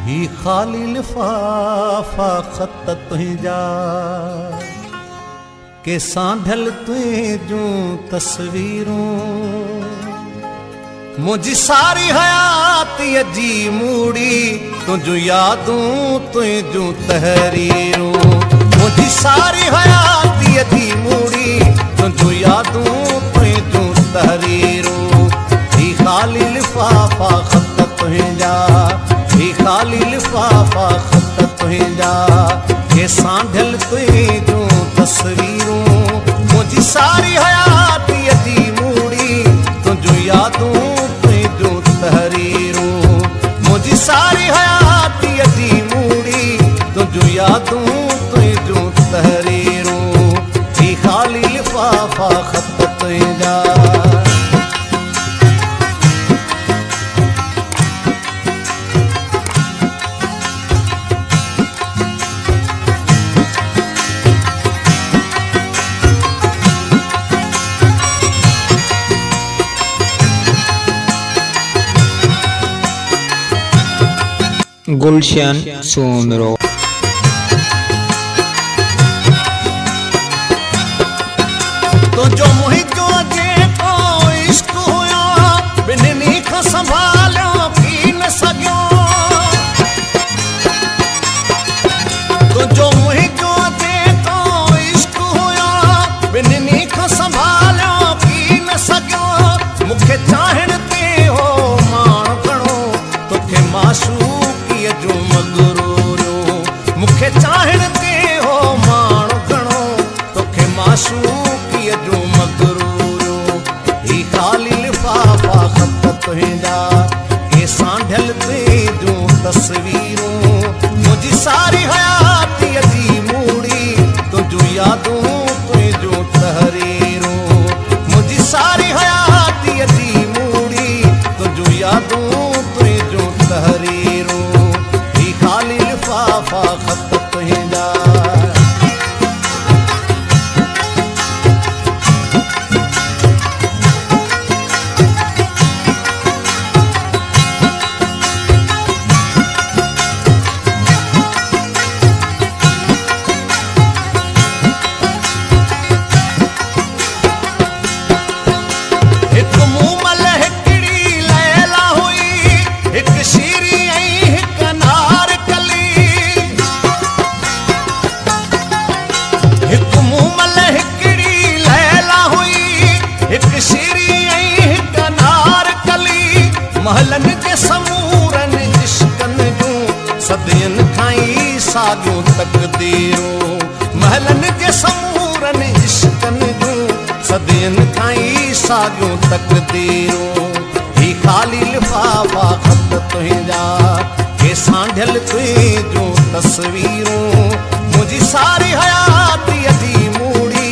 ही खाली लिफाफा खत तुंहिंजा के सांढल तुंहिंजूं तस्वीरूं मुझी सारी हयातीअ जी मूड़ी तुंहिंजूं यादूं तुंहिंजूं तहरीरूं मुझी सारी हयातीअ जी मूड़ी तुंहिंजूं यादूं तुंहिंजूं तहरीरूं ही खाली लिफाफा खत तुंहिंजा ही खाली लिफाफा खत तुंहिंजा के सांढल तुंहिंजूं तस्वीरूं मुझी सारी हयातीअ जी मूड़ी तुंहिंजूं यादूं तुंहिंजूं तहरीरूं मुझी सारी हयातीअ जी मूड़ी तुंहिंजूं यादूं तुंहिंजूं तहरीरूं ही खाली लिफाफा खत तुंहिंजा गुलशन सोनरो तो जो मुहिजो जेको इश्क हुयो ॿिन्हिनि खां संभालियो थी न सघियो तो जो मुहिजो जेको इश्क हुयो ॿिन्हिनि खां संभालियो थी न सघियो मूंखे चाहण ते हो माण घणो तोखे माशूक़ीअ जो मगरूरियो मूंखे चाहण ते हो माण घणो तोखे माशूक़ीअ जो मगरूरियो ही खाली लिफाफा खत तुंहिंजा के सांढल तुंहिंजूं तस्वीरूं मुंहिंजी सारी हयातीअ जी मूड़ी तुंहिंजूं यादूं तुंहिंजूं तहरीरूं मुंहिंजी सारी हयातीअ जी मूड़ी तुंहिंजूं यादूं तुंहिंजूं तहरीरूं ही खाली लिफाफा खत तुंहिंजा महलन के समूरन इश्कन जूं सदियन खाई सागियूं तकदीरूं महलन के समूरन इश्कन जूं सदियन खाई सागियूं तकदीरूं ही खाली लिफाफा खत तुंहिंजा के सांढल तुंहिंजूं तस्वीरूं मुंहिंजी सारी हयातीअ जी मूड़ी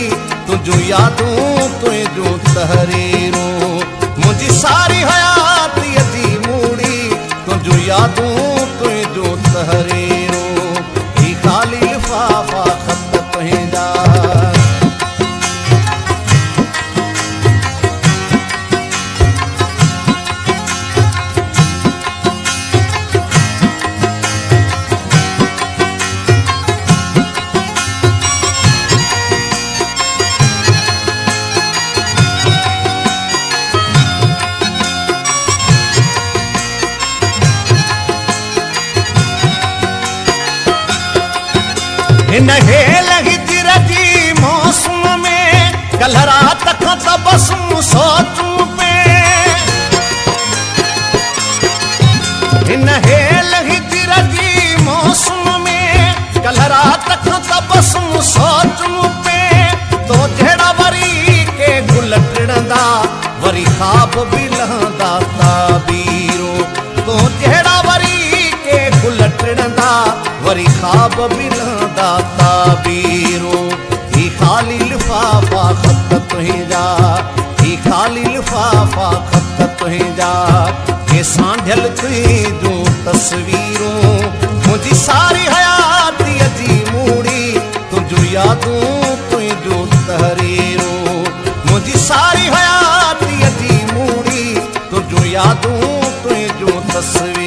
तुंहिंजूं यादूं तुंहिंजूं तहरीरूं मुंहिंजी सारी हयातीअ जी मूड़ी तुंहिंजूं यादूं तुंहिंजूं तहरीरूं ही खाली लिफाफा खत तुंहिंजा हिन हेल हिजर जी मौसम में कल रात खां तबस्सुम सोचूं पे हिन हेल हिजर जी मौसम में कल रात खां तबस्सुम सोचूं पे तो जहिड़ा वरी के गुल टिणंदा वरी ख़्वाब बि लहंदा ताबीरो तो जहिड़ा वरी के गुल टिणंदा वरी ख़्वाब बि लहंदा ताबीरो ही खाली लिफाफा खत तुंहिंजा ही खाली लिफाफा खत तुंहिंजा के सांढल तुंहिंजूं तस्वीरूं मुंहिंजी सारी हयातीअ जी मूड़ी तुंहिंजूं यादूं तुंहिंजूं तहरीरूं मुंहिंजी सारी हयातीअ जी मूड़ी तुंहिंजूं यादूं तुंहिंजूं तस्वीरूं